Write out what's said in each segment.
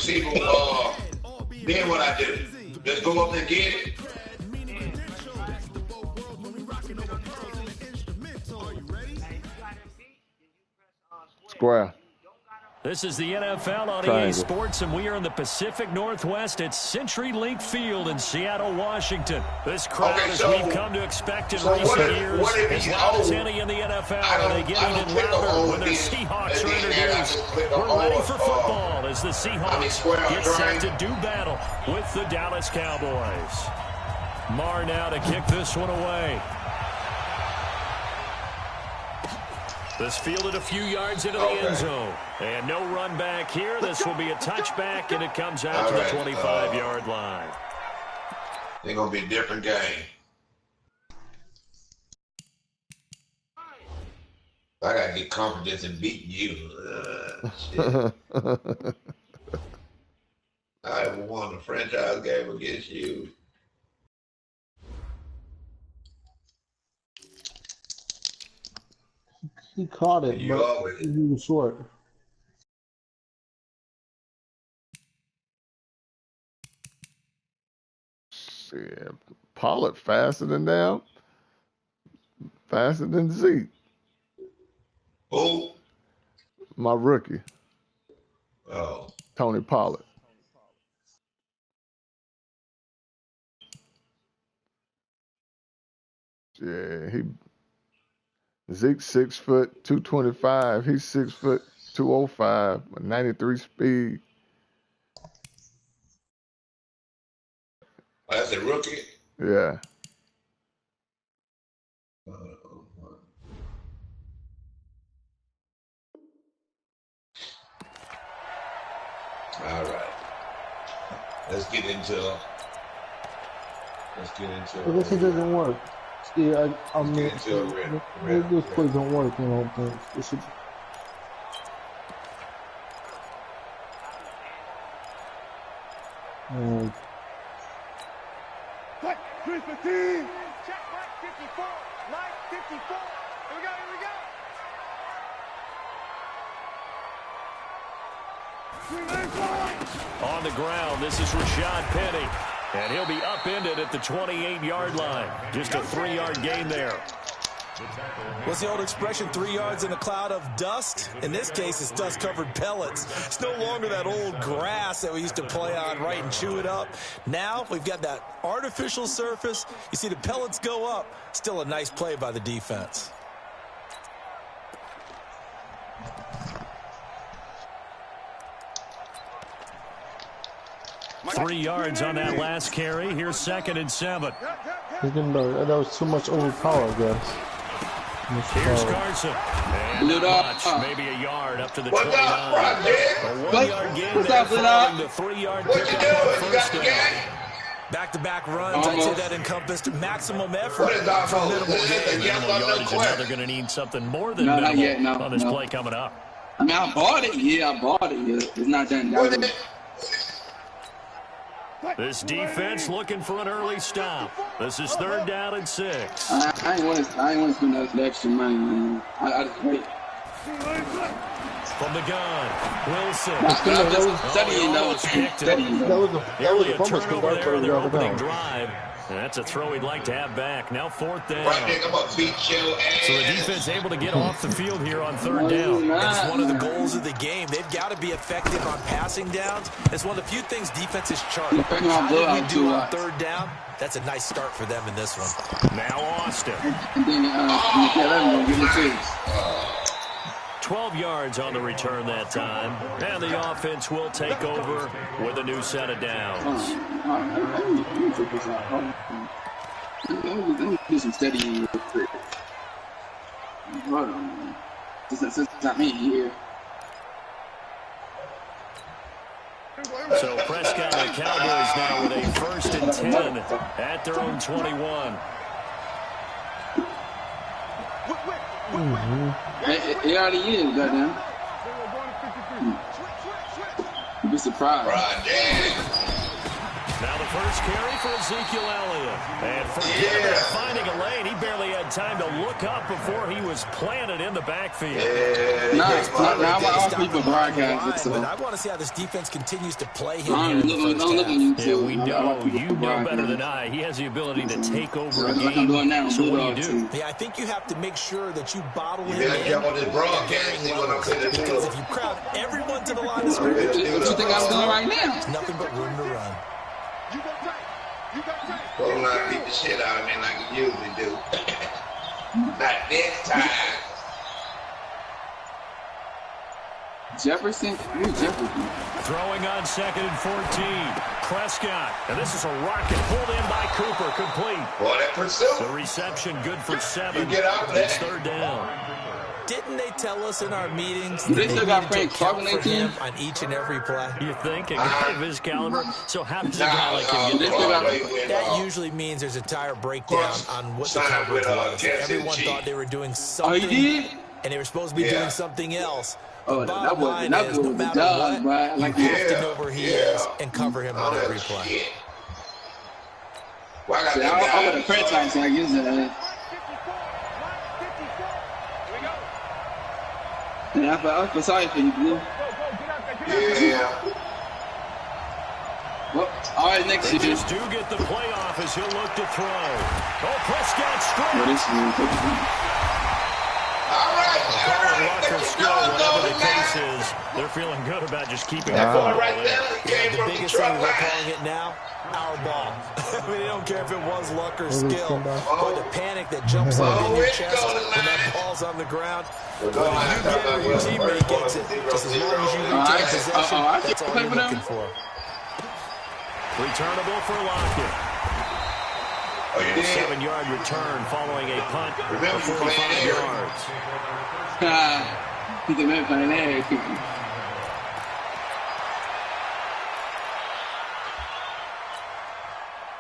receiver, then what I do? Just go up and get it. Square. This is the NFL on EA Sports, and we are in the Pacific Northwest at CenturyLink Field in Seattle, Washington. This crowd, as we've come to expect in recent years, as loud as any in the NFL, and they get even louder when their Seahawks are introduced. We're ready for football as the Seahawks get set to do battle with the Dallas Cowboys. Marr now to kick this one away. This fielded a few yards into the end zone. And no run back here. This will be a touchback, and it comes out to the 25-yard line. It's going to be a different game. I got to get confidence in beating you. Shit. I haven't won a franchise game against you. He caught it, but he was short. Yeah, Pollard faster than them. Faster than Zeke. Who? My rookie. Oh. Tony Pollard. Yeah, Zeke's 6 foot 225. He's 6 foot 205. 93 speed. That's a rookie? Yeah. All right. Let's get into I guess it doesn't work. See, I mean, this play don't work, you know. This should... Cut, Chris McKee! Check mark 54, line 54. Here we go, On the ground, this is Rashad Penny. And he'll be upended at the 28-yard line. Just a 3-yard gain there. What's the old expression, 3 yards in a cloud of dust? In this case, it's dust-covered pellets. It's no longer that old grass that we used to play on, right, and chew it up. Now we've got that artificial surface. You see the pellets go up. Still a nice play by the defense. 3 yards on that last carry. Here's 2nd and 7. That was too much overpower, I guess. Here's Carson. And much, maybe a yard up to the 29. A 1-yard gain there following the 3-yard pickup on first down. Back-to-back runs, I'd say that encompassed maximum effort for minimal yardage. And now they're going to need something more than minimal on this play coming up. I mean, I bought it. Yeah, I bought it. Yeah. It's not done. This defense looking for an early stop. This is 3rd down and 6. I ain't want to spend that extra money, man. I just wait. From the gun, Wilson. That was a turnover there in their opening drive. And that's a throw he'd like to have back. Now 4th down. So the defense able to get off the field here on 3rd down. It's one of the goals of the game. They've got to be effective on passing downs. It's one of the few things defenses chart. How did we do on 3rd down? That's a nice start for them in this one. Now Austin. 12 yards on the return that time. And the offense will take over with a new set of downs. Let me do some studying real quick. Hold on, man. Since I'm in here. So Prescott and the Cowboys now with a 1st and 10 at their own 21. It already is, goddamn. You'd be surprised. Now the first carry for Ezekiel Elliott. And forget about finding a lane. He barely had time to look up before he was planted in the backfield. Now I want people broadcast it. I want to see how this defense continues to play him. Don't look on you, too. We know. You know better than I. He has the ability to take over a Like I'm doing game. now. So what do you do? Yeah, I think you have to make sure that you bottle him Yeah, in. jump on this broadcast. See what I'm saying. Because if you crowd everyone to the line of scrimmage, What you think I'm doing right now? it's nothing but room to run. Don't not beat the shit out of me like you usually do. Not this time. Jefferson? Who's Jefferson? Throwing on 2nd and 14. Prescott. And this is a rocket pulled in by Cooper. Complete. Boy, that pursuit. The reception good for 7. You get out there. It's 3rd down. Didn't they tell us in our meetings They that still they got needed Frank to account Clark for him 19? on each and every play? You think a guy of his caliber? So how does a guy like him They get still that? got That usually means there's a tire breakdown on what the coverage was. Everyone thought they were doing Oh, something, he did? and they were supposed to be doing something else. Oh, The that bottom line was is, no the matter job, bro. what, Like, you have to know where he is and cover him on every play. Shit. Well, I got I that would have print time so I use it. Yeah, I feel sorry for you, Blue. Yeah. Well, all right, next They year. just do get the playoff as he'll look to throw. Oh, Prescott Well, straight. this is All right. Luck or skill, whatever the case is, they're feeling good about just keeping that ball Right in. there. Came The from the biggest thing truck we're line. calling it now, our ball. I mean, they don't care if it was luck or skill, or the panic that jumps up in your chest when that ball's on the ground. When you get it or your teammate gets it, just as long as you retain possession, that's all you're looking for. Returnable for Lockett. Oh, you A did? 7-yard return following a punt Remember for you 45 playing there. yards. he's a man playing there.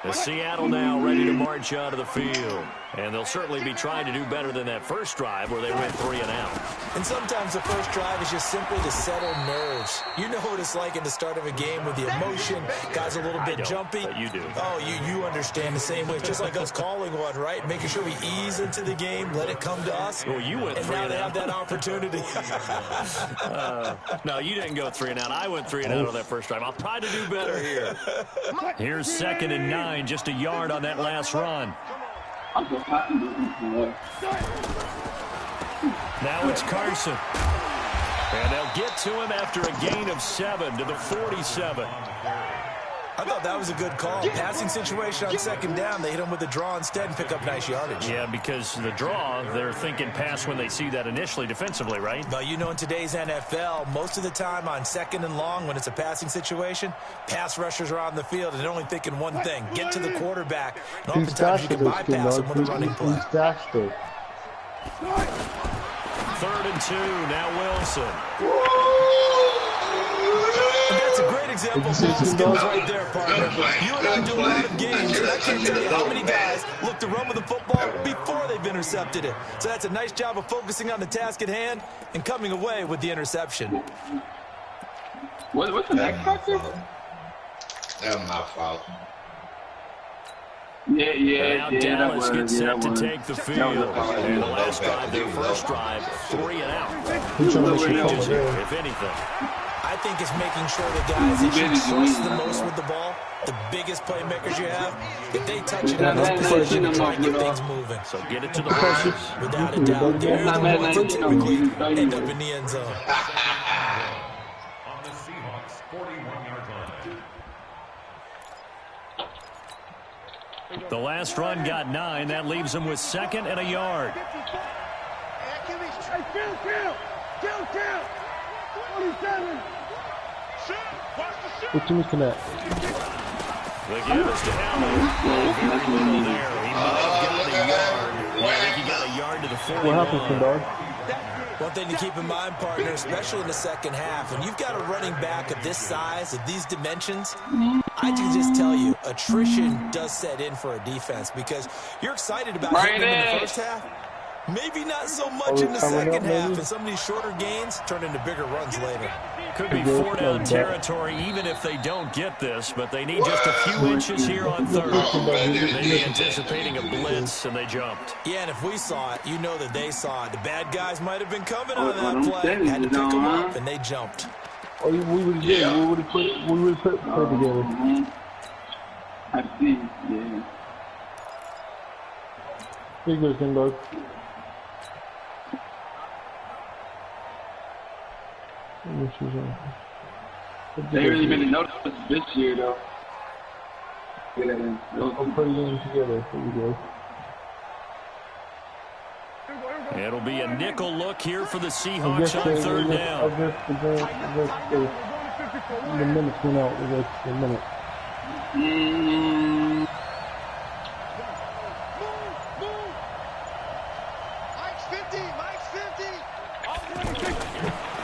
As Seattle now ready to march out of the field. And they'll certainly be trying to do better than that first drive where they went 3 and out. And sometimes the first drive is just simply to settle nerves. You know what it's like at the start of a game with the emotion. Guys a little bit jumpy. But you do. Oh, you understand the same way. Just like us calling one, right? Making sure we ease into the game, let it come to us. Well, you went and 3 now and they out. have that opportunity. No, you didn't go 3 and out. I went 3 and out on that first drive. I'll try to do better here. Here's 2nd and 9, just a yard on that last run. Now it's Carson. And they'll get to him after a gain of 7 to the 47. I thought that was a good call. Passing situation on 2nd down. They hit him with a draw instead and pick up nice yardage. Yeah, because the draw, they're thinking pass when they see that initially defensively, right? But you know, in today's NFL, most of the time on 2nd and long, when it's a passing situation, pass rushers are on the field and they're only thinking one thing, get to the quarterback. And He's oftentimes you can dashed it, bypass him with a running play. He's dashed it. 3rd and 2, now Wilson. And that's a great example of ball skills right there, partner. You and I do a lot of games, and I can't tell you how many guys look to run with the football before they've intercepted it. So that's a nice job of focusing on the task at hand and coming away with the interception. What's the next factor? That's my fault. Now Dallas gets set to was. take the field. And the last drive, their first drive, 3 and out. He's trying to make it Changes over here, there. if anything. I think it's making sure the guys that you trust the most with the ball, the biggest playmakers you have, if they touch it on this position and try and get things moving. So get it to the passes. Without a doubt, they're the ones that typically end up in the end zone. On the Seahawks 41-yard line. The last run got 9. That leaves them with 2nd and a yard. What you looking at? The give is to Allen. Very little there. He might have gotten a yard. I think he got a yard to the 41. What happened, Kendall? One thing to keep in mind, partner, especially in the second half, when you've got a running back of this size, of these dimensions, I can just tell you, attrition does set in for a defense because you're excited about hitting them in the first half. Maybe not so much in the second half, and some of these shorter gains turn into bigger runs later. Could be 4-down territory even if they don't get this, but they need just a few inches here on third. Maybe anticipating a blitz, and they jumped. Yeah, and if we saw it, you know that they saw it. The bad guys might have been coming on that play. Had to pick them up, and they jumped. Oh, we would have did. We would have put the play together. I see, yeah. Here you go, Timbo. They really made a notice this year, though. I'll put it in together. Here we go. It'll be a nickel look here for the Seahawks on third down. The minutes went out. The minute. Mike's 50.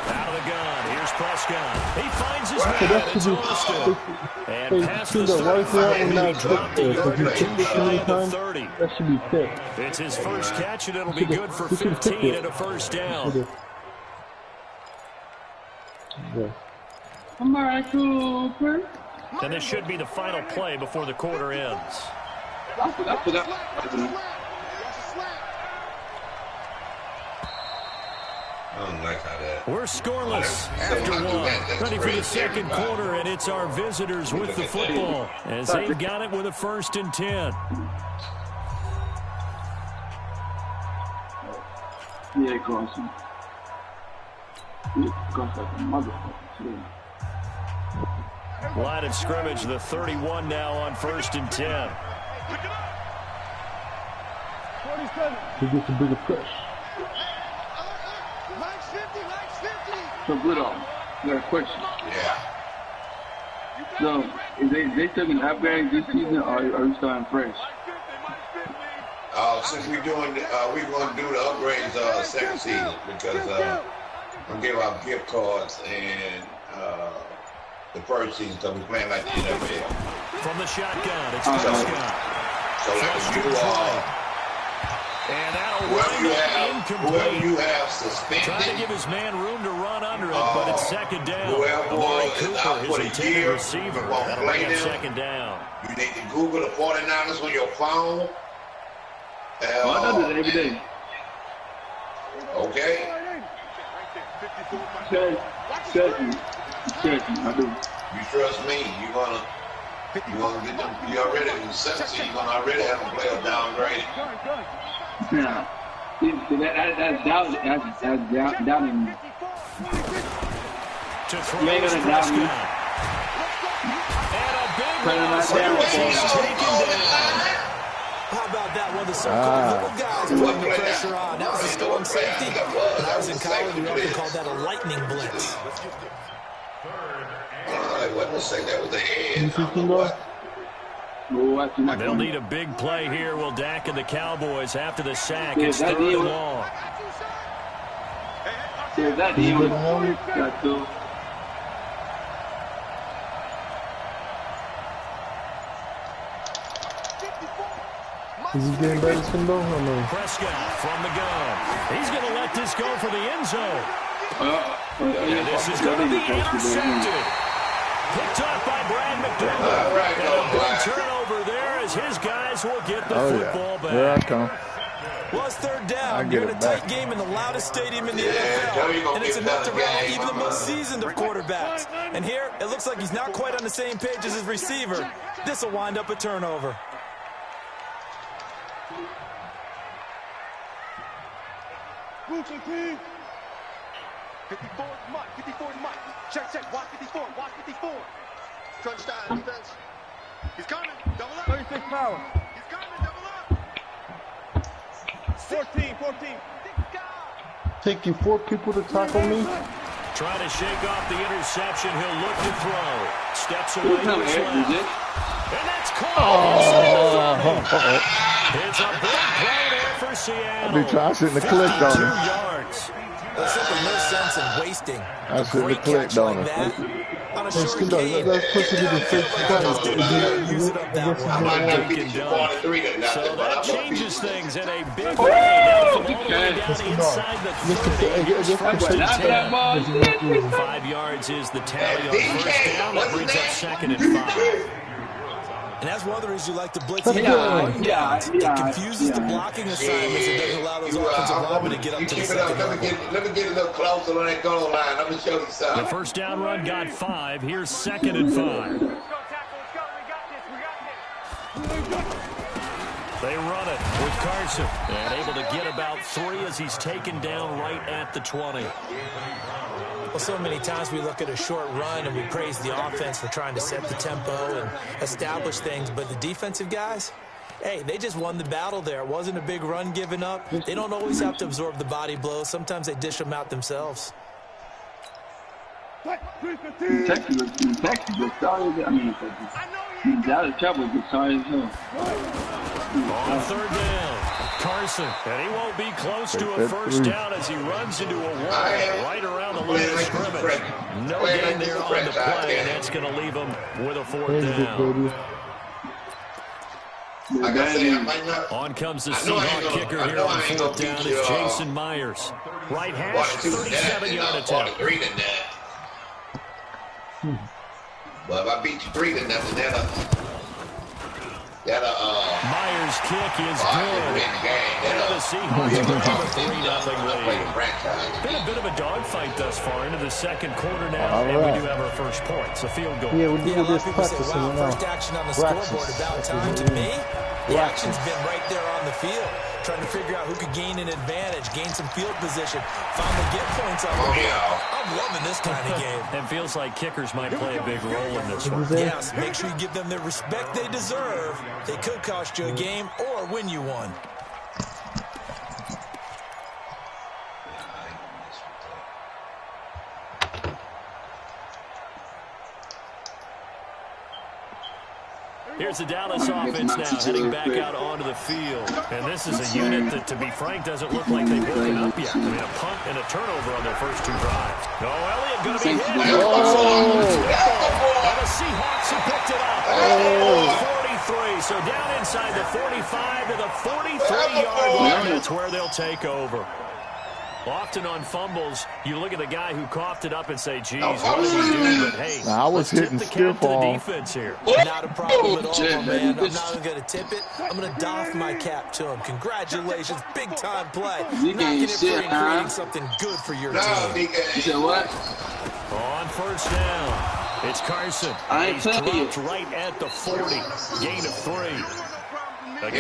Out of the gun. Here's Prescott. He finds his man. It's Austin. And past the 35, he dropped a yard just shy of the 30. That should be picked. It's his first catch, and it'll be good for 15 and a first down. Amari Cooper. And this should be the final play before the quarter ends. I forgot. I don't like how that. We're scoreless after one. Ready for the second quarter, and it's our visitors with the football as they've got it with a 1st and 10. Yeah, crossing. Cross like a motherfucker, too. Line of scrimmage, the 31 now on 1st and 10. He gets a bigger push. So, Blitto, I got a question. Yeah. So, is they still going to upgrade this season, or are we starting fresh? Since we're going to do the upgrades second season, because I'm going to give out gift cards and the first season, because we're playing like the NFL. From the shotgun, it's Prescott. So like and that'll whoever you have suspended. Trying to give his man room to run under it, but it's second down. Amari Cooper, his intended receiver. That'll bring up second down. You need to Google the 49ers on your phone. I do that every day. Okay. Trust me. I do. You trust me. You're gonna get them. You already in the 17. You're gonna already have them play a downgrade. Yeah. That's doubting. That's doubting me. To throw You ain't gonna doubt me. And a big loss. How about that one? The so-called little guys putting the pressure on. That was a stolen safety. When I was in college, we often called that a lightning blitz. I wasn't saying that was the head. They'll need a big play here. Will Dak and the Cowboys after the sack. It's third and long. Is he getting better, Timbo? Or no? Prescott from the gun. He's going to let this go for the end zone. And this is going to be intercepted. Picked off by Brad McDonald. And a big turnover there as his guys will get the football back. Here I come. Well, it's third down. You're in a tight game in the loudest stadium in the NFL. And it's enough to rattle even the most seasoned of quarterbacks. And here, it looks like he's not quite on the same page as his receiver. This will wind up a turnover. Boots and team. 54 Mike. 54 Mike. Check. Watch 54. Watch 54. Crunch time defense. He's coming. Double up. 36 power. He's coming. Double up. 14. Taking 4 people to tackle me. Trying to shake off the interception. He'll look to throw. Steps away to his left. And that's caught. It's a big play there for Seattle. I shouldn't have clicked on 2 it. yards. There's simply no sense in wasting I a shouldn't great have catch clicked on like it. that on a on a short game. That's supposed to be the first twice. Use it up that one. I might not beat you 43 to nothing, So but that I'm changes things in a big way. Now from all the way down inside the 30. Here's first and 10. 5 yards is the tally on first down. That brings up second and 5. And that's one of the reasons you like to blitz. It confuses the blocking assignments. It doesn't allow those offensive linemen to get up to the second level. Let me get a little closer on that goal line. Let me show you something. The first down run got 5. Here's second and 5. They run it with Carson, and able to get about 3 as he's taken down right at the 20. Well, so many times we look at a short run and we praise the offense for trying to set the tempo and establish things, but the defensive guys, hey, they just won the battle there. It wasn't a big run given up. They don't always have to absorb the body blows. Sometimes they dish them out themselves. Texas was sorry. I mean, he's out of trouble, but sorry as hell. On third down, Carson, and he won't be close to a first down as he runs into a wall right around the line of scrimmage. No gain there on the play, and that's going to leave him with a fourth down. Like I say, I might not. On comes the Seahawk kicker here on fourth down. It's Jason Myers. Right hash, 37-yard attempt. But if I beat you 3 to nothing, Myers' kick is good. The Seahawks have a 3-0 lead. Been a bit of a dogfight thus far into the second quarter now, and we do have our first point. It's a field goal. Yeah, we do this practice now. First action on the scoreboard about time to me. The action's been right there on the field. Trying to figure out who could gain an advantage, gain some field position, finally get points on the board. I'm loving this kind of game. It feels like kickers might play a big role in this one. Yes, make sure you give them the respect they deserve. They could cost you a game or win you one. Here's the Dallas offense now, heading back out onto the field. And this is a unit that, to be frank, doesn't look like they've woken up yet. I mean, a punt and a turnover on their first 2 drives. No, Elliott going to be hit. And the Seahawks have picked it up. 43, so down inside the 45 to the 43-yard line. That's where they'll take over. Often on fumbles, you look at the guy who coughed it up and say, geez, what did he do? But, hey, I was hitting stiff to the defense here. Not a problem at all, man. I'm not even going to tip it. I'm going to doff my cap to him. Congratulations. Big-time play. Knocking it free and creating something good for your team. You said what? On first down, it's Carson. He's dropped right at the 40. Gain of 3. I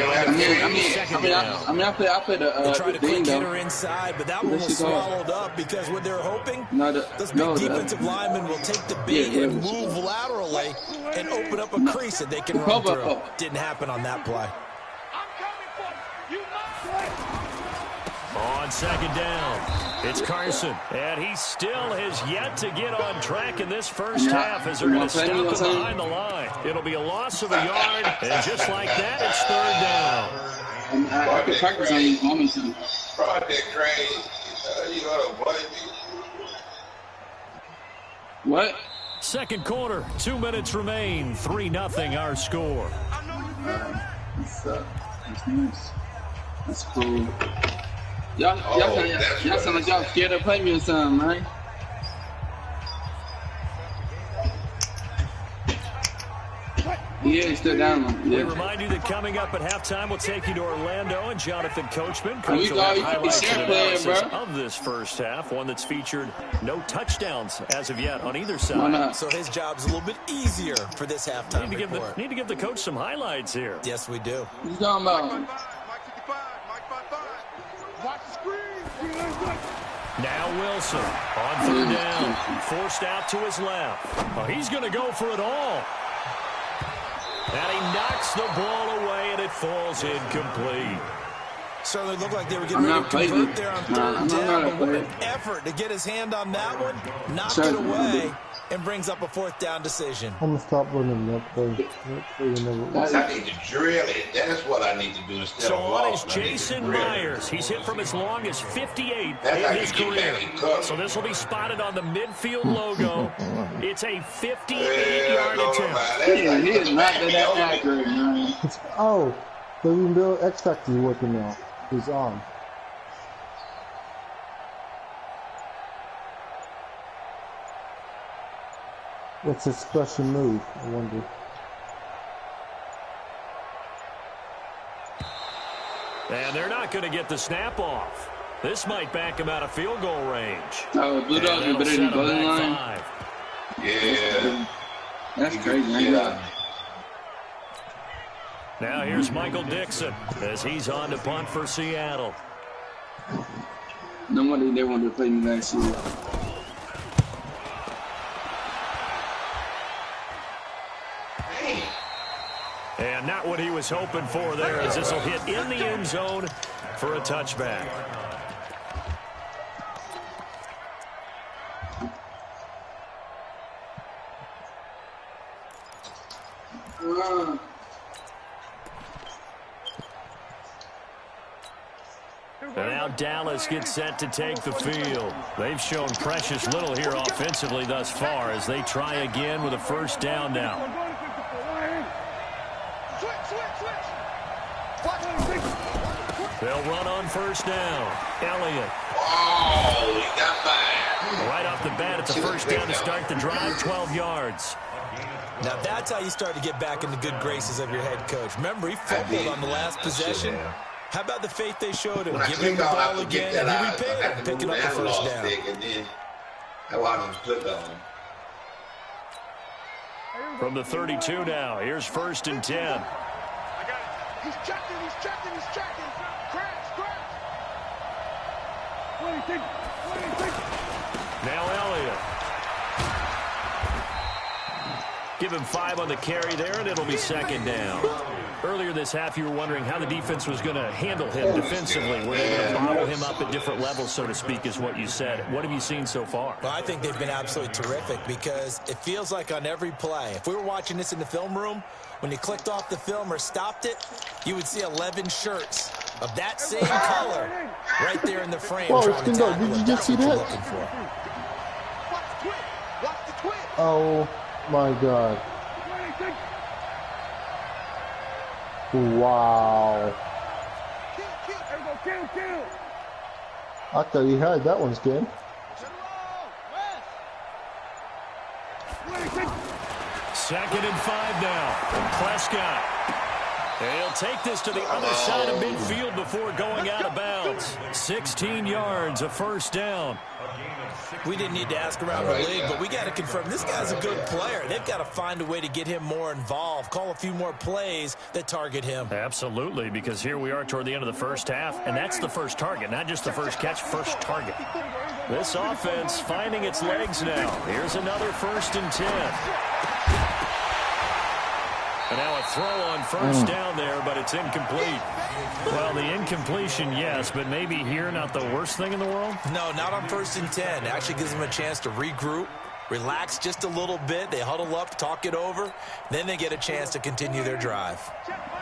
played they tried to quick hitter inside, but that one was swallowed up because what they're hoping, those big defensive linemen will take the bait and move laterally and open up a crease that they can run through. Didn't happen on that play. On second down, it's Carson, and he still has yet to get on track in this first half as they're going to stop him behind the line. It'll be a loss of a yard, and just like that, it's third down. I could practice on these moments. Project Gray, you know what? What? Second quarter, 2 minutes remain. 3-0 our score. That's nice. That's cool. Y'all sound like y'all scared to play me or something, right? Yeah, he's still down. We remind you that coming up at halftime, we'll take you to Orlando, and Jonathan Coachman comes with highlights and analysis of this first half, one that's featured no touchdowns as of yet on either side. So his job's a little bit easier for this halftime report. Need to give the coach some highlights here. Yes, we do. What you talking about? Now Wilson on third down, forced out to his left. Well, he's going to go for it all. And he knocks the ball away, and it falls incomplete. Certainly looked like they were getting ready to convert there on third down. But what an effort to get his hand on that one, knock it away, and brings up a fourth down decision. I'm going to stop running that play. I need to drill it. That's what I need to do instead so of on walk. is Jason Myers. He's hit from as long as 58 That's in his career. So this will be spotted on the midfield logo. It's a 58-yard attempt. Yeah, he is not that accurate, man. Oh, the rebuild X Factor is working now. His arm. What's his special move? I wonder. And they're not going to get the snap off. This might back him out of field goal range. Oh, Blue Dogs are better than Goldenlion. Yeah. That's crazy. Yeah. Now here's Michael Dixon as he's on to punt for Seattle. No wonder they wanted to play me last year. And not what he was hoping for there, as this will hit in the end zone for a touchback. And now Dallas gets set to take the field. They've shown precious little here offensively thus far as they try again with a first down now. They'll run on first down. Elliott. Oh, he got mine. Right off the bat, it's a first down to start the drive, 12 yards. Now that's how you start to get back in the good graces of your head coach. Remember, he fumbled on the last possession. How about the faith they showed him? Giving him the ball again, and he repaid him, picking up the first down. And then I watched him flip on him. From the 32 now, here's first and 10. I got it. He's checking, he's checking, he's checking. Scratch. What do you think? Now Elliott. Give him 5 on the carry there, and it'll be second down. Earlier this half, you were wondering how the defense was going to handle him defensively. Were they going to bottle him up at different levels, so to speak, is what you said. What have you seen so far? Well, I think they've been absolutely terrific because it feels like on every play, if we were watching this in the film room, when you clicked off the film or stopped it, you would see 11 shirts of that same color right there in the frame. Oh, it's good. Did you just see that? Oh, my God. Wow. I thought he had that one, Skin. Second and 5 now. And Prescott. He'll take this to the other side of midfield before going out of bounds. 16 yards, a first down. We didn't need to ask around the league, but we got to confirm this guy's a good player. They've got to find a way to get him more involved, call a few more plays that target him. Absolutely, because here we are toward the end of the first half, and that's the first target, not just the first catch, first target. This offense finding its legs now. Here's another first and 10. And now a throw on first down there, but it's incomplete. Well, the incompletion, yes, but maybe here not the worst thing in the world? No, not on first and 10. It actually gives them a chance to regroup, relax just a little bit. They huddle up, talk it over. Then they get a chance to continue their drive.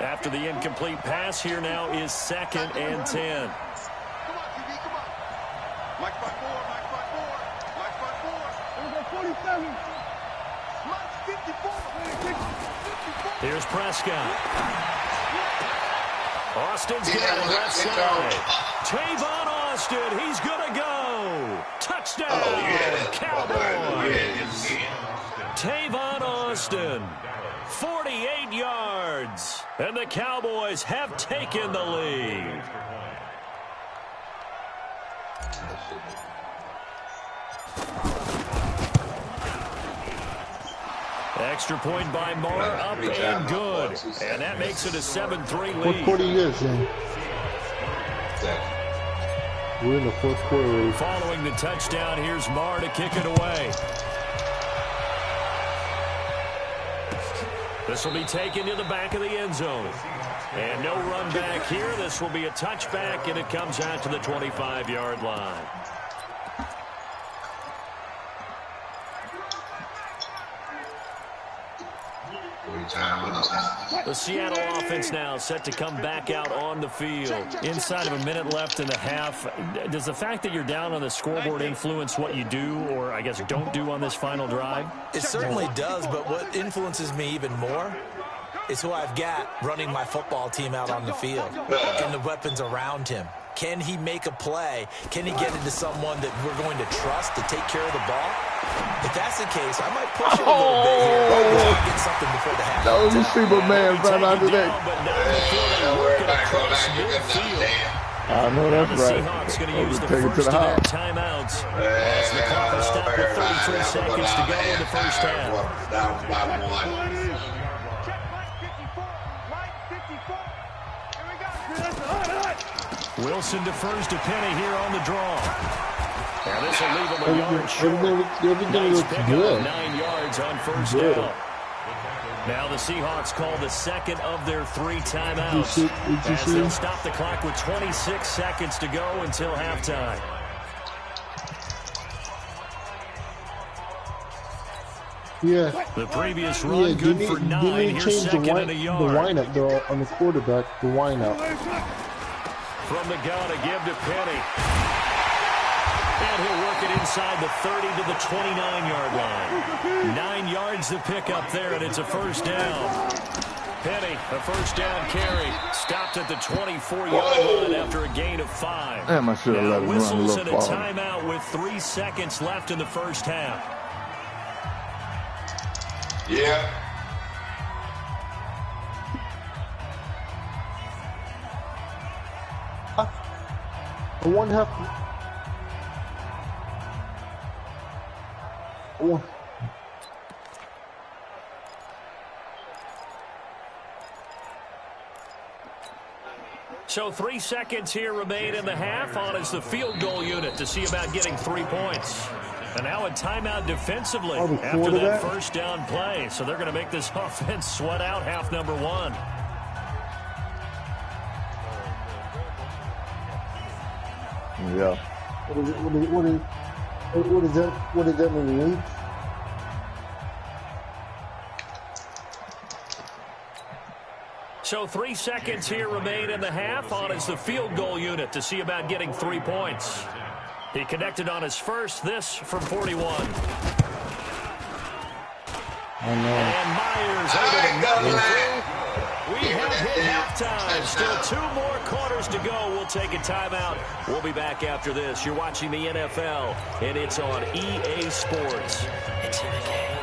After the incomplete pass, here now is second and 10. Come on, QB, come on. Mike 5-4, Mike 5-4, Mike 5-4. 47. Mike 54. Here's Prescott. Austin's got it left side. Tavon Austin, he's going to go. Touchdown, Cowboys. Tavon Austin, 48 yards. And the Cowboys have taken the lead. Extra point by Marr, up and good. And that makes it a 7-3 lead. What quarter is in? We're in the fourth quarter. Following the touchdown, here's Marr to kick it away. This will be taken to the back of the end zone. And no run back here. This will be a touchback, and it comes out to the 25-yard line. The Seattle offense now set to come back out on the field. Inside of a minute left in the half, does the fact that you're down on the scoreboard influence what you do, or I guess don't do on this final drive? It certainly does, but what influences me even more is who I've got running my football team out on the field and the weapons around him. Can he make a play? Can he get into someone that we're going to trust to take care of the ball? If that's the case, I might push it a little bit here. But get something before the half. No, you see my man right under that. I know that's right. Seahawks going to use the first of their timeouts as the clock is stopped with 33 seconds to go in the first half. Down by 1. Wilson defers to Penny here on the draw. And this will leave him a yard short. Nice pickup, 9 yards on first down. Now the Seahawks call the second of their 3 timeouts as they'll stop the clock with 26 seconds to go until halftime. Yeah. The previous run good for 9. Here's second and a yard. The wind-up, though, on the quarterback, the wind-up. From the gun to give to Penny. And he'll work it inside the 30 to the 29-yard line. 9 yards to pick up there, and it's a first down. Penny, a first down carry. Stopped at the 24-yard line after a gain of 5. Damn, I should have let him run a Whistles little and a far. timeout with 3 seconds left in the first half. Yeah. I wonder how. So 3 seconds here remain in the half. On is the field goal unit to see about getting 3 points. And now a timeout defensively after that first down play. So they're going to make this offense sweat out half number 1. Yeah. What does that mean? So 3 seconds here remain in the half. On is the field goal unit to see about getting 3 points. He connected on his first, this from 41. I know. And Myers able to knock it through. We have hit halftime. Still 2 more quarters to go. We'll take a timeout. We'll be back after this. You're watching the NFL, and it's on EA Sports. It's in the game.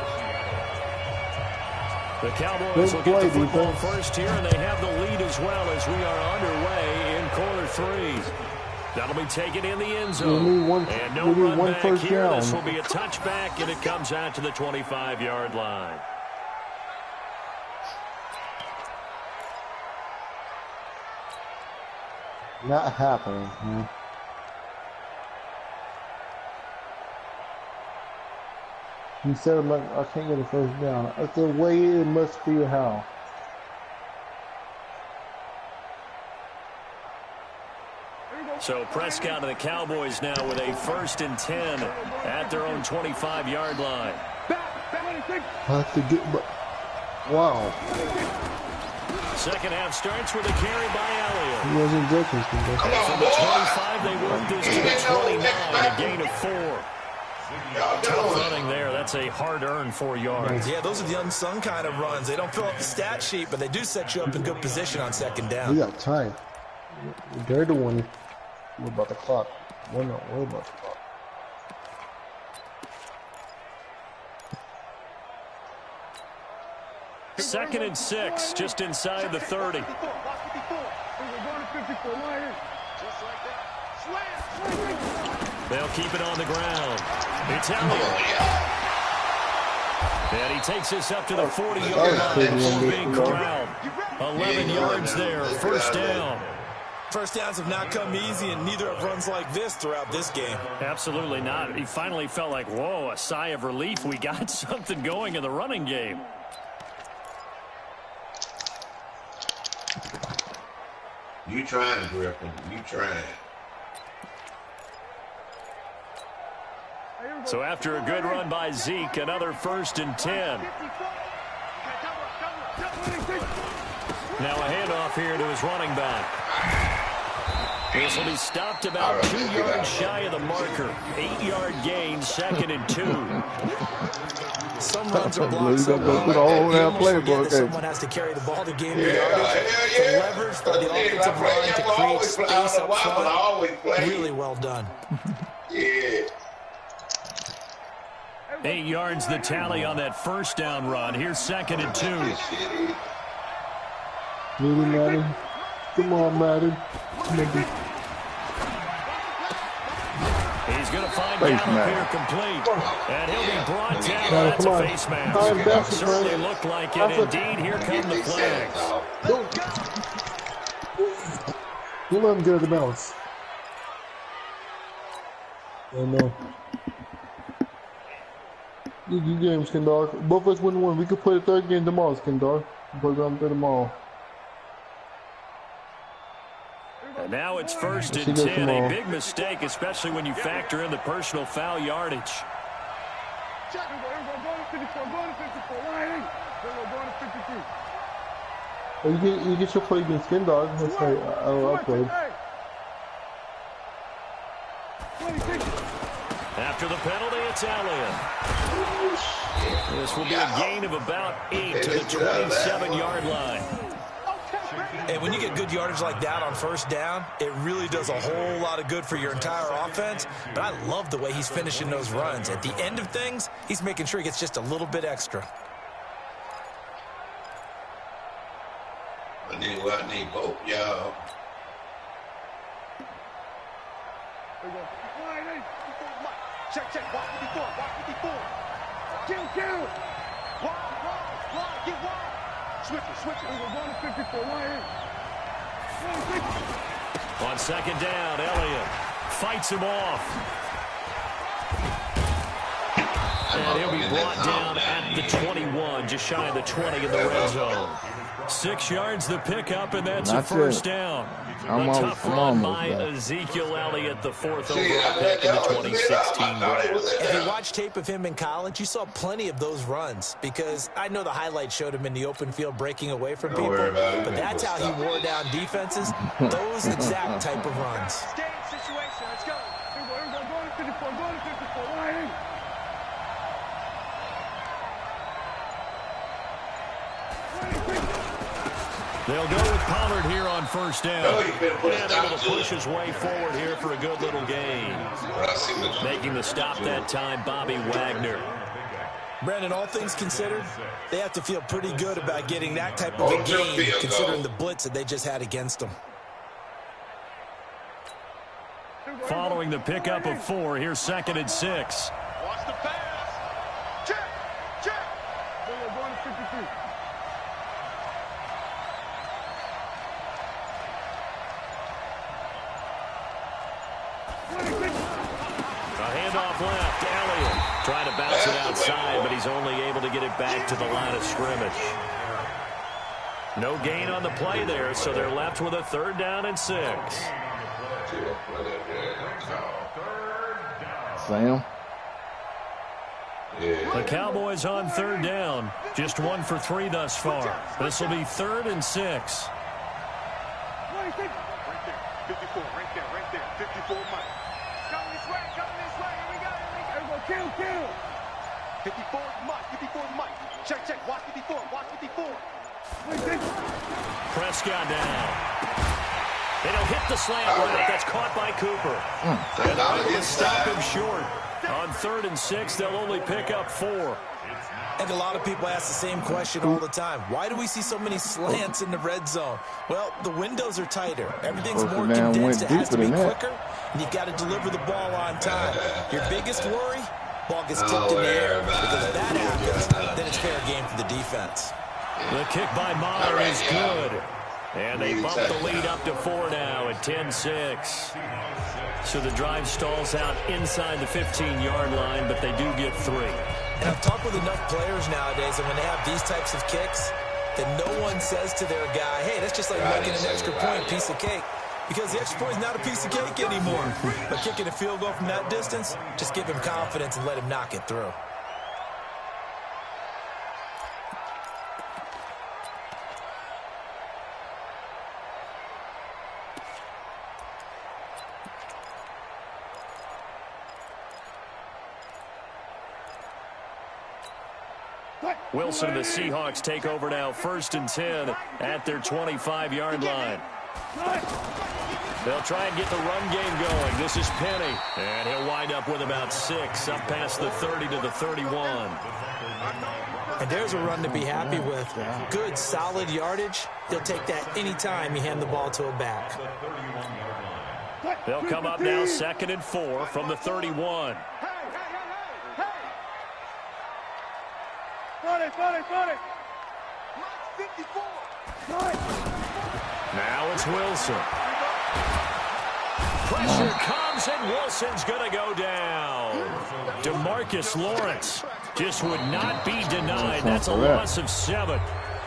The Cowboys will get the football first here, and they have the lead as well as we are underway in quarter 3. That'll be taken in the end zone. And no run back here. This will be a touchback, and it comes out to the 25-yard line. Not happening. He said, I can't get a first down. That's the way it must be how. So Prescott and the Cowboys now with a 1st and 10 at their own 25-yard line. Have to get, wow. Second half starts with a carry by Elliott. He wasn't joking. From the 25, they work this to the 29, a gain of 4. Tough running there. That's a hard-earned 4 yards. Yeah, those are the unsung kind of runs. They don't fill up the stat sheet, but they do set you up in good position on second down. We got time. They're the one. What about the clock? We're not worried about the clock. Second and 6, just inside the 30. They'll keep it on the ground. It's Elliott. And he takes this up to the 40-yard line before being corralled. 11 yards there, first down. First downs have not come easy, and neither have runs like this throughout this game. Absolutely not. He finally felt like, whoa, a sigh of relief. We got something going in the running game. You trying, Griffin. You trying. So after a good run by Zeke, another 1st and 10. Now a handoff here to his running back. This will be stopped about 2 yards shy of the marker. 8-yard gain, 2nd and 2. Some runs are blocked so well. Someone has to carry the ball to gain the yardage. The leverage for the offensive line to create space up front. Really well done. Yeah. 8 yards the tally on that 1st down run. Here's 2nd and 2. Really, Madden? Come on, Madden. He's going to find Gallup here complete. And he'll be brought down. That's a face mask. Certainly looked like it. Indeed, here come the flags. Don't let him get out of bounds. Oh, no. GG games, Kendar. Both of us win one. We could play the 3rd game tomorrow, Kendar. Play them tomorrow. And now it's 1st and 10. A big mistake, especially when you factor in the personal foul yardage. You get your play against Kendar. That's right. I played. After the penalty, it's Elliott. This will be a gain of about 8 to the 27-yard line. And when you get good yardage like that on 1st down, it really does a whole lot of good for your entire offense. But I love the way he's finishing those runs. At the end of things, he's making sure he gets just a little bit extra. I need both, y'all. Check. Walk 54. Kill. Wide. Get wide. Switch it. We're going to 54. On 2nd down, Elliott fights him off. And he'll be brought down at the 21, just shy of the 20 in the red zone. 6 yards the pickup, and that's a 1st down. A tough run by Ezekiel Elliott, the 4th overall pick in the 2016 draft. If you watch tape of him in college, you saw plenty of those runs, because I know the highlights showed him in the open field breaking away from people, but that's how he wore down defenses, those exact type of runs. Situation. Let's go. Here we go. Going to 54. They'll go with Pollard here on 1st down. And able to push his way forward here for a good little gain. Making the stop that time, Bobby Wagner. Brandon, all things considered, they have to feel pretty good about getting that type of a gain, considering the blitz that they just had against them. Following the pickup of 4, here's 2nd and 6. Watch the pass. Check. We're going to 53. A handoff left to Elliott. Trying to bounce it outside, but he's only able to get it back to the line of scrimmage. No gain on the play there, so they're left with a 3rd down and 6. Sam? The Cowboys on 3rd down. Just 1 for 3 thus far. This will be 3rd and 6. Right there. 54, right there. 54, Mike. Come this way. Here we go. Kill. 54, Mike. Check. Watch 54. Prescott down. And he'll hit the slant route. That's caught by Cooper. And they're able to stop him short. On 3rd and 6, they'll only pick up 4. And a lot of people ask the same question all the time. Why do we see so many slants in the red zone? Well, the windows are tighter. Everything's more condensed. It has to be quicker, and you've got to deliver the ball on time. Your biggest worry, ball gets tipped in the air. Because if that happens, then it's fair game for the defense. The kick by Meyer is good. And they bump the lead up to 4 now at 10-6. So the drive stalls out inside the 15-yard line, but they do get 3. And I've talked with enough players nowadays, and when they have these types of kicks, then no one says to their guy, hey, that's just like making an extra point, piece of cake. Because the extra point is not a piece of cake anymore. But kicking a field goal from that distance, just give him confidence and let him knock it through. Wilson and the Seahawks take over now, 1st and 10 at their 25-yard line. They'll try and get the run game going. This is Penny, and he'll wind up with about 6, up past the 30 to the 31. And there's a run to be happy with. Good, solid yardage. They'll take that anytime you hand the ball to a back. They'll come up now, 2nd and 4 from the 31. Now it's Wilson. Pressure comes, and Wilson's going to go down. DeMarcus Lawrence just would not be denied. That's a loss of 7.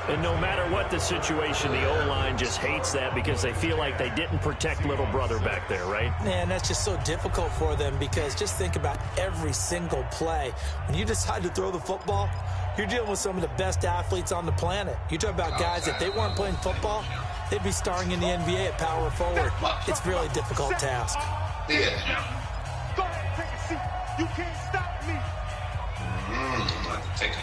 And no matter what the situation, the O-line just hates that because they feel like they didn't protect little brother back there, right? Man, that's just so difficult for them because just think about every single play. When you decide to throw the football, you're dealing with some of the best athletes on the planet. You talk about guys, if they weren't playing football, they'd be starring in the NBA at power forward. It's a really difficult task. Go ahead, take a seat. You can't stop me. Take it.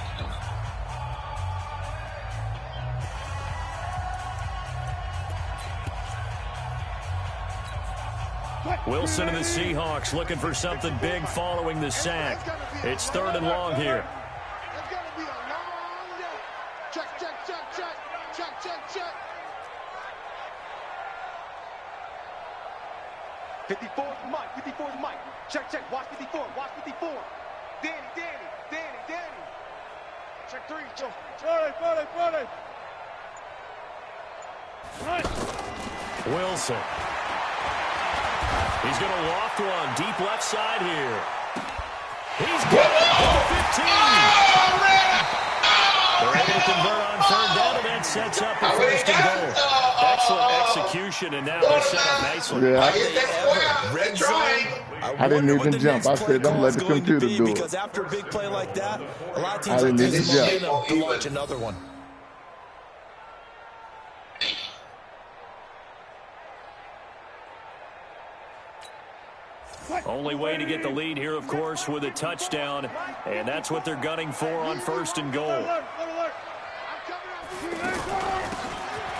Wilson and the Seahawks looking for something big following the sack. It's 3rd and long here. It's going to be a long day. Check, check, check, check. Check, check, check. 54's Mike. 54's Mike. Check, check. Watch 54. Watch 54. Danny. Check 3. Buddy. Wilson. He's going to loft one deep left side here. He's got it. 15. They're able to convert on 3rd down, and that sets up a 1st and goal. Excellent execution, and now they're set up nicely. I didn't even jump. I said, don't let the computer do it. Because after a big play like that, a lot of teams will take the momentum to launch another one. Only way to get the lead here, of course, with a touchdown, and that's what they're gunning for on 1st and goal.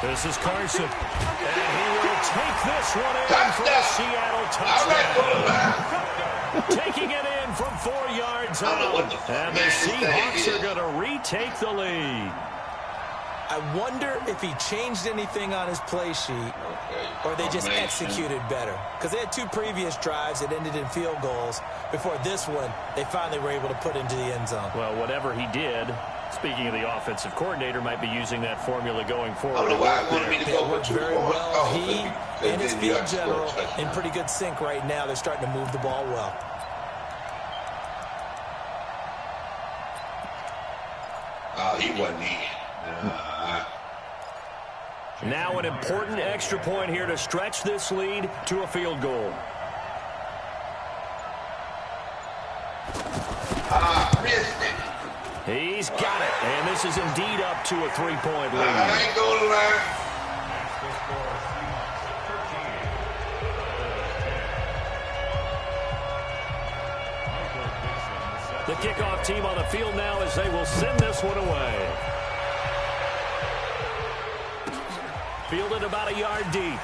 This is Carson, and he will take this one in for a Seattle touchdown. Taking it in from 4 yards out, and the Seahawks are going to retake the lead. I wonder if he changed anything on his play sheet or they just executed better. Because they had 2 previous drives that ended in field goals. Before this one, they finally were able to put into the end zone. Well, whatever he did, speaking of the offensive coordinator, might be using that formula going forward. It worked very well. He and his field general in pretty good sync right now. They're starting to move the ball well. He wasn't in. Now an important extra point here to stretch this lead to a field goal. He's got it, and this is indeed up to a 3-point lead. I ain't gonna lie. The kickoff team on the field now as they will send this one away. Fielded about a yard deep.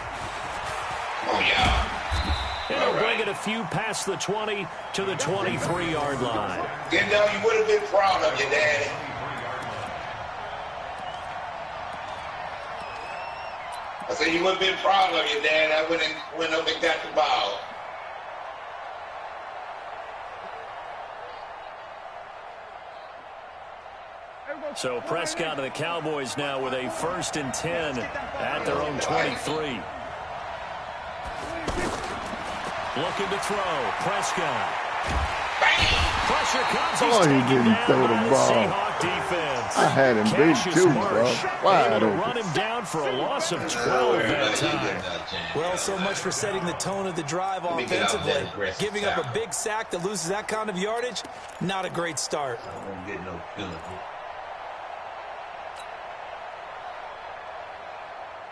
Oh, yeah. And they'll bring it a few past the 20 to the 23-yard line. You know, you would have been proud of your daddy. I said you would have been proud of your dad. I went up and got the ball. So Prescott and the Cowboys now with a 1st and 10 at their own 23. Looking to throw. Prescott. Pressure comes. Oh, he didn't throw the ball. I had him beat too, bro. Wide open. Run him down for a loss of 12 that time. Well, so much for setting the tone of the drive offensively. Giving up a big sack that loses that kind of yardage, not a great start. I won't get no penalty.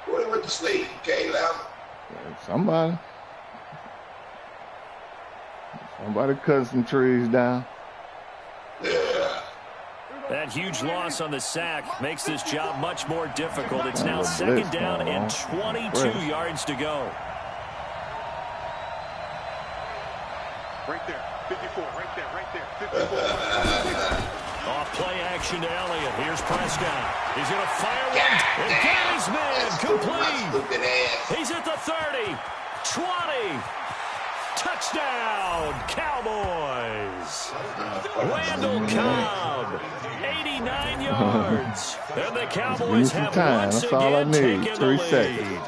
What went to sleep, Caleb? Somebody cut some trees down. Yeah. That huge loss on the sack makes this job much more difficult. It's now second down and 22 yards to go. Right there, 54, right there, 54. Off play action to Elliott. Here's Prescott. He's going to fire one. And got his man. Complete. He's at the 30, 20. Touchdown, Cowboys. Randall Cobb, 89 yards. And the Cowboys have once again taken the lead.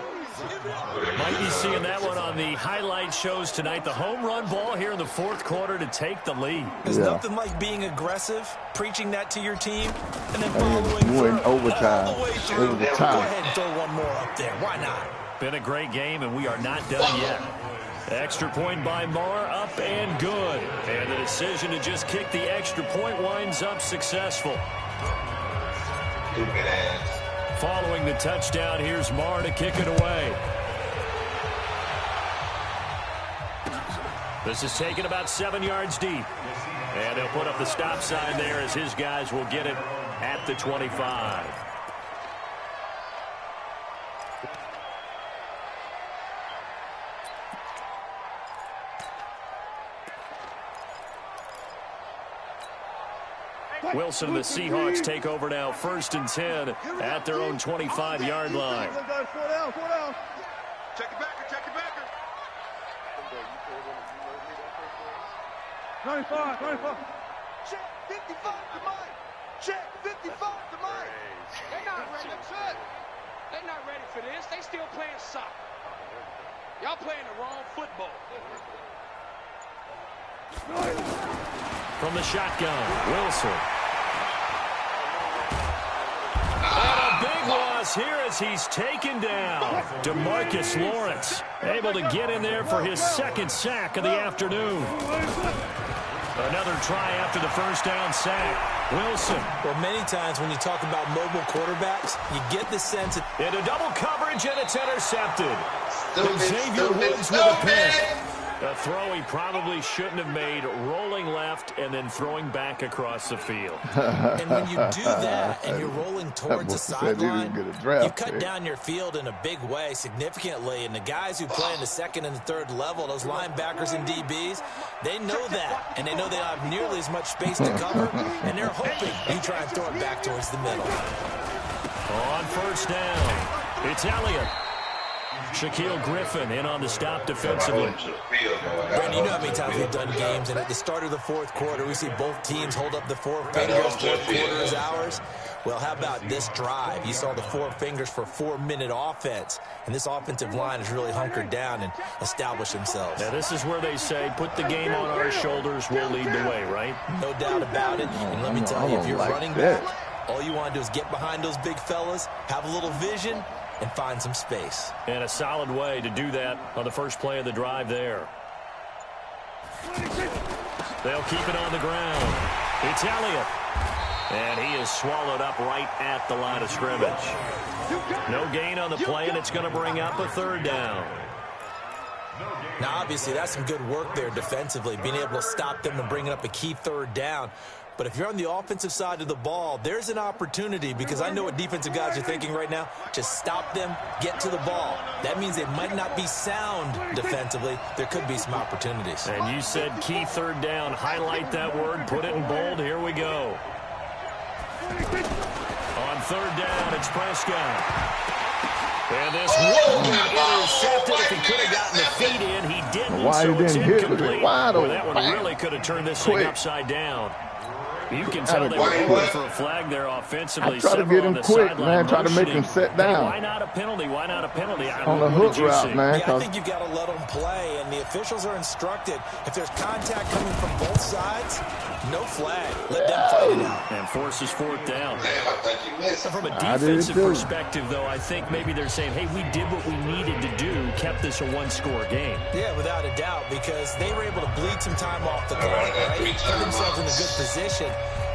Might be seeing that one on the highlight shows tonight. The home run ball here in the fourth quarter to take the lead. There's nothing like being aggressive, preaching that to your team, and then following through overtime. all the way through. Go ahead and throw one more up there. Why not? Been a great game, and we are not done yet. Extra point by Moore, up and good. And the decision to just kick the extra point winds up successful. Following the touchdown, here's Moore to kick it away. This is taken about 7 yards deep. And they'll put up the stop sign there as his guys will get it at the 25. Wilson and the Seahawks take over now, 1st and 10 at their own 25-yard line. Check it backer, check it backer. 95. Check 55 to Mike. Check 55 to Mike. They're not ready. They're not ready for this. They still playing soccer. Y'all playing the wrong football. From the shotgun, Wilson. And a big loss here as he's taken down. DeMarcus Lawrence able to get in there for his 2nd sack of the afternoon. Another try after the first down sack. Wilson. Well, many times when you talk about mobile quarterbacks, you get the sense that into double coverage, and it's intercepted. Xavier Woods with a pick. A throw he probably shouldn't have made, rolling left and then throwing back across the field. And when you do that and you're rolling towards the sideline, you cut down your field in a big way significantly. And the guys who play in the 2nd and the 3rd level, those linebackers and DBs, they know that. And they know they don't have nearly as much space to cover. And they're hoping you try and throw it back towards the middle. On 1st down, it's Elliott. Shaquille Griffin in on the stop defensively. Brandon, you know how many times we've done games, and at the start of the 4th quarter, we see both teams hold up the 4 fingers, 4th quarter is ours. Well, how about this drive? You saw the 4 fingers for 4-minute offense, and this offensive line has really hunkered down and established themselves. Now, this is where they say, put the game on our shoulders, we'll lead the way, right? No doubt about it, and let me tell you, if you're running back, all you want to do is get behind those big fellas, have a little vision, and find some space. And a solid way to do that on the first play of the drive there. They'll keep it on the ground. It's Elliott. And he is swallowed up right at the line of scrimmage. No gain on the play, and it's going to bring up a 3rd down. Now, obviously, that's some good work there defensively, being able to stop them and bringing up a key 3rd down. But if you're on the offensive side of the ball, there's an opportunity, because I know what defensive guys are thinking right now. Just stop them, get to the ball. That means they might not be sound defensively. There could be some opportunities. And you said key 3rd down. Highlight that word. Put it in bold. Here we go. On 3rd down, it's Prescott. And this won't be intercepted. If he could have gotten the feet in, he didn't. Why so he didn't it's hit incomplete. it? Wide that one really could have turned this thing upside down. You can tell they were hoping for a flag there offensively. I try to get him quick, man. Try to make him sit down. Why not a penalty? Why not a penalty? On the hook route, man. Yeah, I think you've got to let them play, and the officials are instructed. If there's contact coming from both sides, no flag. Let them fight it out. And forces fourth down. So from a defensive perspective, though, I think maybe they're saying, hey, we did what we needed to do, kept this a one-score game. Yeah, without a doubt, because they were able to bleed some time off the clock, right? Put themselves in a good position,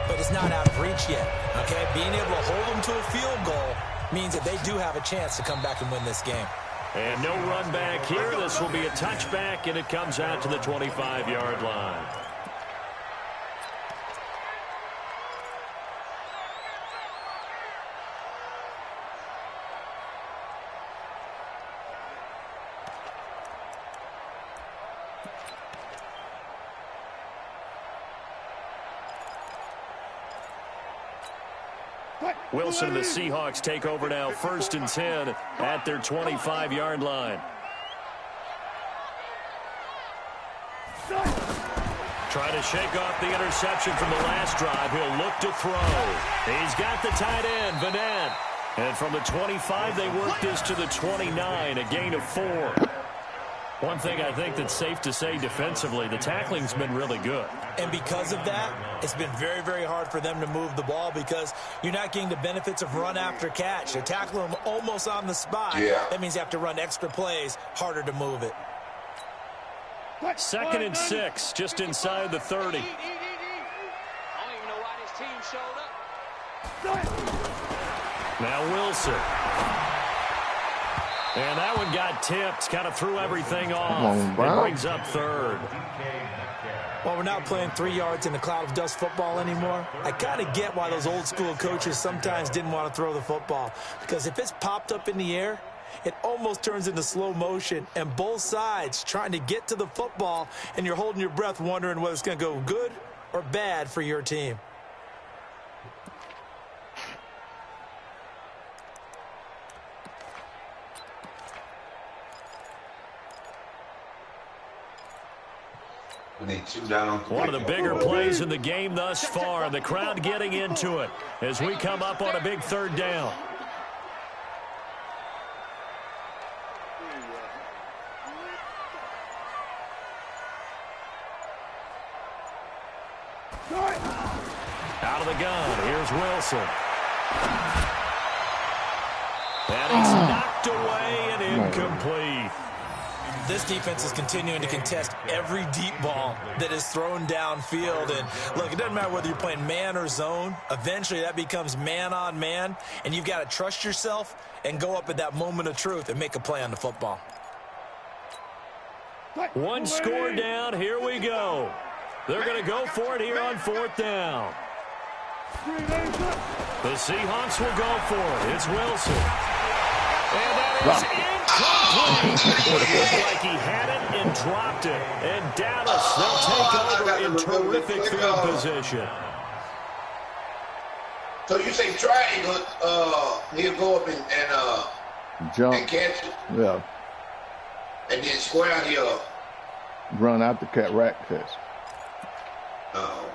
but it's not out of reach yet, okay? Being able to hold them to a field goal means that they do have a chance to come back and win this game. And no run back here. This will be a touchback, and it comes out to the 25-yard line. Wilson and the Seahawks take over now, 1st and 10 at their 25-yard line. Try to shake off the interception from the last drive. He'll look to throw. He's got the tight end, Vanette. And from the 25, they work this to the 29, a gain of 4. One thing I think that's safe to say defensively, the tackling's been really good. And because of that, it's been very, very hard for them to move the ball because you're not getting the benefits of run after catch. They're tackling them almost on the spot. Yeah. That means you have to run extra plays, harder to move it. 2nd and 6, just inside the 30. I don't even know why this team showed up. Now Wilson. And that one got tipped, kind of threw everything off. It brings up 3rd. Well, we're not playing 3 yards in the cloud of dust football anymore. I kind of get why those old school coaches sometimes didn't want to throw the football. Because if it's popped up in the air, it almost turns into slow motion. And both sides trying to get to the football, and you're holding your breath wondering whether it's going to go good or bad for your team. One of the bigger plays in the game thus far. The crowd getting into it as we come up on a big 3rd down. Out of the gun. Here's Wilson. And it's knocked away and incomplete. This defense is continuing to contest every deep ball that is thrown downfield. And, look, it doesn't matter whether you're playing man or zone. Eventually, that becomes man-on-man, and you've got to trust yourself and go up at that moment of truth and make a play on the football. One score down. Here we go. They're going to go for it here on 4th down. The Seahawks will go for it. It's Wilson. And that is incomplete. It looked like he had it and dropped it. And Dallas, they'll take over in terrific field position. So you say triangle, he'll go up and jump and catch it. Yeah. And then square, he'll run out the rack catch. Oh.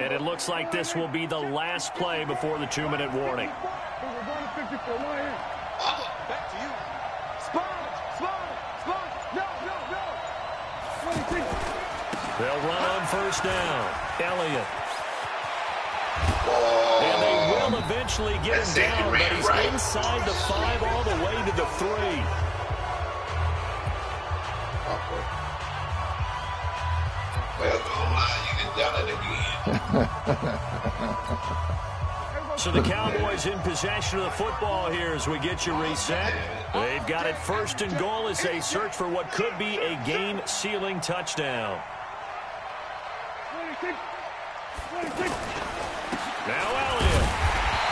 And it looks like this will be the last play before the 2-minute warning. Back to you. Spot. No. They'll run on 1st down. Elliott. Whoa. And they will eventually get him down, but he's inside the 5 all the way to the 3. Well, you can done it again. So the Cowboys in possession of the football here as we get you reset. They've got it 1st and goal as they search for what could be a game-sealing touchdown. Now Elliott.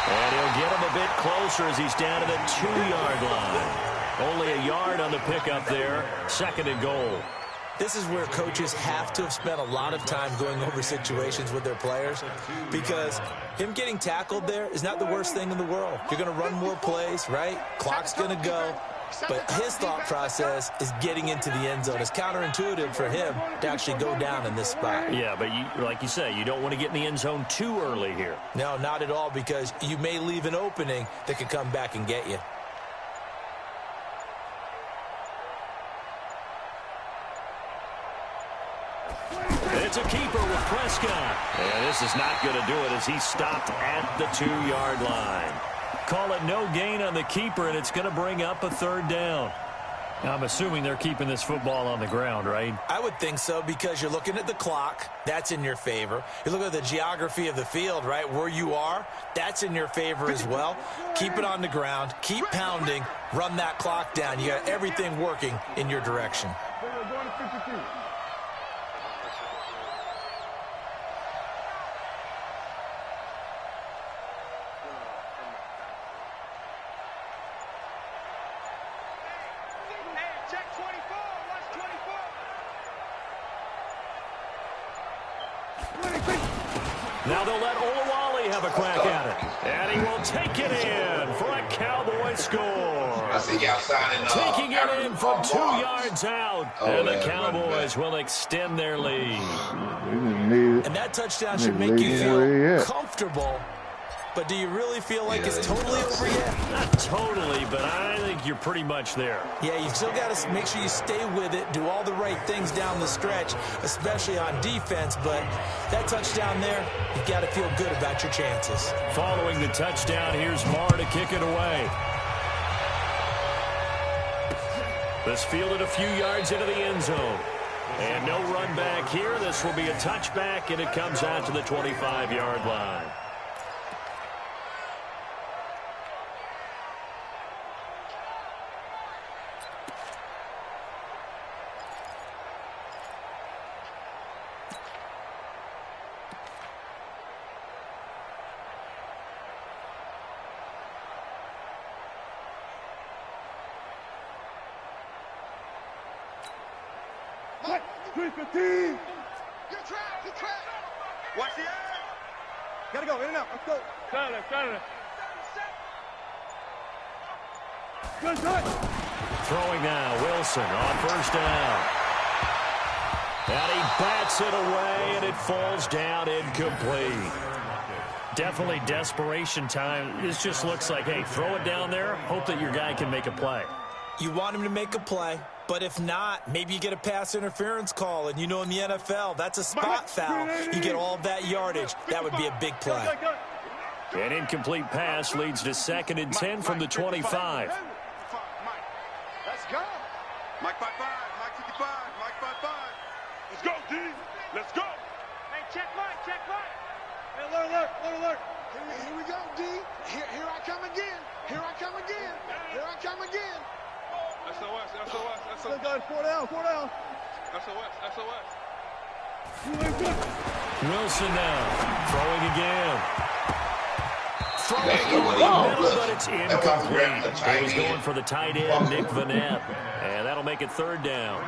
And he'll get him a bit closer as he's down to the 2-yard line. Only a yard on the pickup there. 2nd and goal. This is where coaches have to have spent a lot of time going over situations with their players because him getting tackled there is not the worst thing in the world. You're going to run more plays, right? Clock's going to go. but his thought process is getting into the end zone. It's counterintuitive for him to actually go down in this spot. Yeah, but like you say, you don't want to get in the end zone too early here. No, not at all, because you may leave an opening that could come back and get you. It's a keeper with Prescott. And this is not going to do it as he's stopped at the 2-yard line. Call it no gain on the keeper, and it's going to bring up a 3rd down. Now, I'm assuming they're keeping this football on the ground, right? I would think so, because you're looking at the clock. That's in your favor. You look at the geography of the field, right? Where you are, that's in your favor as well. Keep it on the ground. Keep pounding. Run that clock down. You got everything working in your direction. Now they'll let Olawale have a crack at it. And he will take it in for a Cowboy score. I see y'all signing taking it in from 2 yards out. And the Cowboys will extend their lead. And that touchdown should make you feel comfortable. But do you really feel like it's totally over yet? Not totally, but I think you're pretty much there. Yeah, you've still got to make sure you stay with it, do all the right things down the stretch, especially on defense. But that touchdown there, you've got to feel good about your chances. Following the touchdown, here's Marr to kick it away. This fielded a few yards into the end zone. And no run back here. This will be a touchback, and it comes out to the 25-yard line. Watch the air. Gotta go, in and out. Let's go. Got it. Good. Throwing now, Wilson on 1st down. And he bats it away, and it falls down incomplete. Definitely desperation time. This just looks like, hey, throw it down there, hope that your guy can make a play. You want him to make a play, but if not, maybe you get a pass interference call, and you know in the NFL, that's a spot foul. You get all of that yardage. That would be a big play. An incomplete pass leads to 2nd and 10 from the 25. Let's go. Mike 55, Mike 55, Mike 55. Let's go, D. Let's go. Hey, check Mike. Hey, alert. Here we go, D. Here I come again. SOS. Still got 4 down. SOS. Wilson now, throwing again. But it's incomplete. He's going for the tight end, Nick Vanette. And that'll make it 3rd down.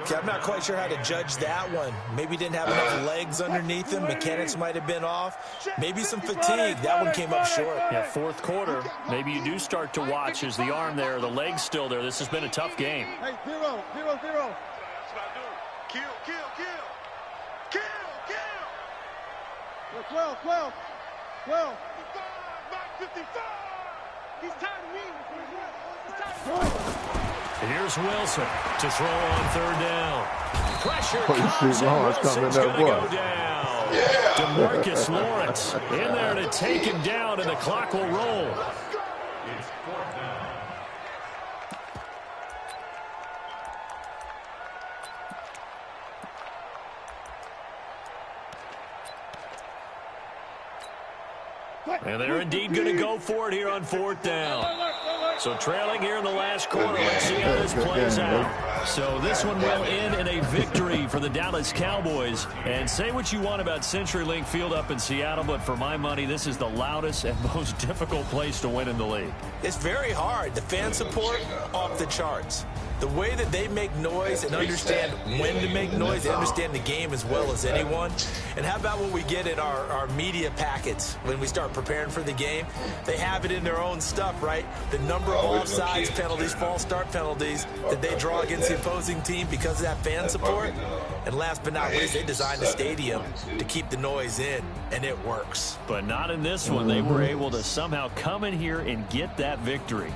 Okay, I'm not quite sure how to judge that one. Maybe didn't have enough legs underneath him. Mechanics might have been off. Maybe some fatigue. That one came up short. Yeah, 4th quarter. Maybe you do start to watch as the arm there, the leg's still there. This has been a tough game. Hey, 0. That's what I do. Kill. 12. 55. He's tired of me. Here's Wilson to throw on 3rd down. Pressure comes, and Wilson's going to go down. DeMarcus Lawrence in there to take him down, and the clock will roll. And they're indeed going to go for it here on 4th down. So trailing here in the last quarter. Let's see how this plays out. So this one will end in a victory for the Dallas Cowboys. And say what you want about CenturyLink Field up in Seattle, but for my money, this is the loudest and most difficult place to win in the league. It's very hard. The fan support off the charts. The way that they make noise and understand when to make noise, they understand the game as well as anyone. And how about what we get in our media packets when we start preparing for the game? They have it in their own stuff, right? The number of offsides penalties, false start penalties that they draw against the opposing team because of that fan support. And last but not least, they designed the stadium to keep the noise in, and it works. But not in this one. They were able to somehow come in here and get that victory.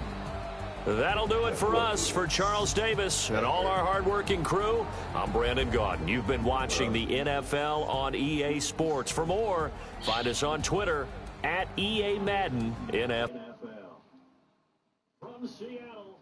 That'll do it for us. For Charles Davis and all our hardworking crew, I'm Brandon Gaudin. You've been watching the NFL on EA Sports. For more, find us on Twitter @EA Madden NFL. From Seattle.